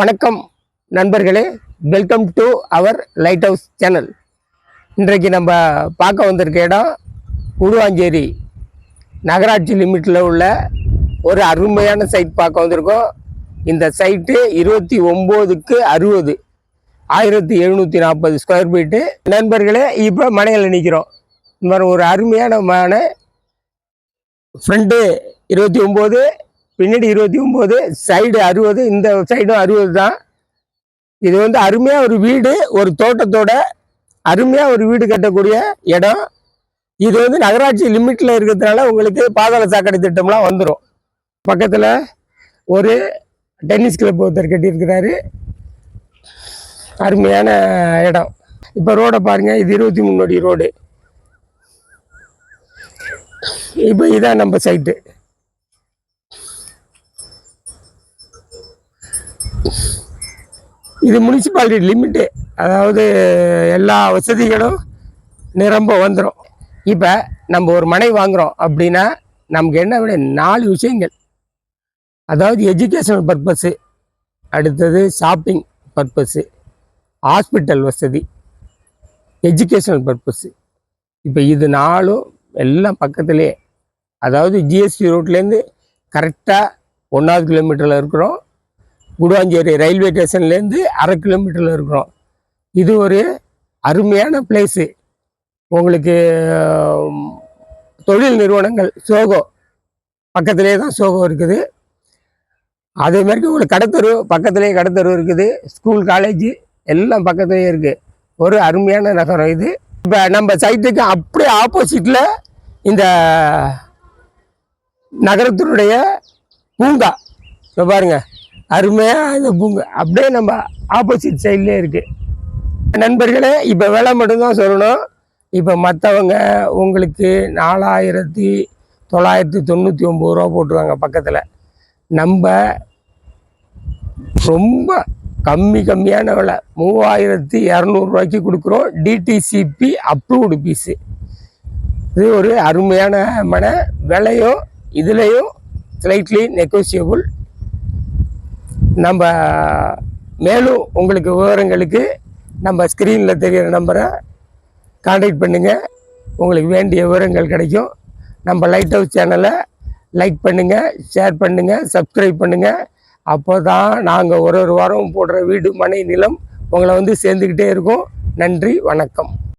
வணக்கம் நண்பர்களே, welcome to our light house channel. இன்றைக்கு நம்ம பார்க்க வந்திருக்க இடம் கூடுவாஞ்சேரி நகராட்சி லிமிட்டில் உள்ள ஒரு அருமையான சைட் பார்க்க வந்திருக்கோம். இந்த சைட்டு 29க்கு 60 1740 ஸ்கொயர் ஃபீட்டு. நண்பர்களே, இப்போ மனையில் நிற்கிறோம். இந்த மாதிரி ஒரு அருமையான மனை. ஃப்ரண்ட்டு 29, பின்னாடி 29, சைடு 60. இந்த சைடும் 60 தான். இது வந்து அருமையாக ஒரு வீடு, ஒரு தோட்டத்தோட அருமையாக ஒரு வீடு கட்டக்கூடிய இடம். இது வந்து நகராட்சி லிமிட்டில் இருக்கிறதுனால உங்களுக்கு பாதாள சாக்கடை திட்டம்லாம் வந்துடும். பக்கத்தில் ஒரு டென்னிஸ் கிளப் ஒருத்தர் கட்டியிருக்கிறாரு. அருமையான இடம். இப்போ ரோடை பாருங்கள், இது 23 அடி ரோடு. இப்போ இதான் நம்ம சைட்டு. இது முனிசிபாலிட்டி லிமிட்டு, அதாவது எல்லா வசதிகளும் நிரம்ப வந்துடும். இப்போ நம்ம ஒரு மனை வாங்குகிறோம் அப்படின்னா நமக்கு என்ன விட 4 விஷயங்கள், அதாவது எஜுகேஷனல் பர்பஸ்ஸு, அடுத்தது ஷாப்பிங் பர்பஸ்ஸு, ஹாஸ்பிட்டல் வசதி, எஜுகேஷனல் பர்பஸ்ஸு. இப்போ இது 4ம் எல்லாம் பக்கத்துலேயே, அதாவது ஜிஎஸ்டி ரோட்லேருந்து கரெக்டாக 1வது கிலோமீட்டரில் இருக்கிறோம். கூடுவாஞ்சேரி ரயில்வே ஸ்டேஷன்லேருந்து 1/2 கிலோமீட்டரில் இருக்கிறோம். இது ஒரு அருமையான பிளேஸு. உங்களுக்கு தொழில் நிறுவனங்கள் சோகோ பக்கத்துலேயே தான் சோகோ இருக்குது. அதே மாதிரி உங்களுக்கு கடத்தரு பக்கத்துலேயே கடத்தரு இருக்குது. ஸ்கூல் காலேஜு எல்லாம் பக்கத்துலேயே இருக்குது. ஒரு அருமையான நகரம் இது. இப்போ நம்ம சைட்டுக்கு அப்படியே ஆப்போசிட்டில் இந்த நகரத்தினுடைய பூங்கா. இப்போ பாருங்கள், அருமையாக இந்த பூங்கா அப்படியே நம்ம ஆப்போசிட் சைட்லேயே இருக்குது. நண்பர்களே, இப்போ விலை மட்டும்தான் சொல்லணும். இப்போ மற்றவங்க உங்களுக்கு 4999 ரூபா போட்டுருவாங்க பக்கத்தில். நம்ம ரொம்ப கம்மியான விலை 3200 ரூபாய்க்கு கொடுக்குறோம். DTCP approved piece. இது ஒரு அருமையான மனை. விலையும் இதுலேயும் ஸ்லைட்லி நெகோசியபிள். நம்ம மேலும் உங்களுக்கு விவரங்களுக்கு நம்ம ஸ்க்ரீனில் தெரிகிற நம்பரை கான்டாக்ட் பண்ணுங்கள். உங்களுக்கு வேண்டிய விவரங்கள் கிடைக்கும். நம்ம லைட் ஹவுஸ் சேனலை லைக் பண்ணுங்கள், ஷேர் பண்ணுங்கள், சப்ஸ்கிரைப் பண்ணுங்கள். அப்போ தான் நாங்கள் ஒரு வாரம் போடுற வீடு, மனை, நிலம் உங்களை வந்து சேர்ந்துக்கிட்டே இருக்கோம். நன்றி, வணக்கம்.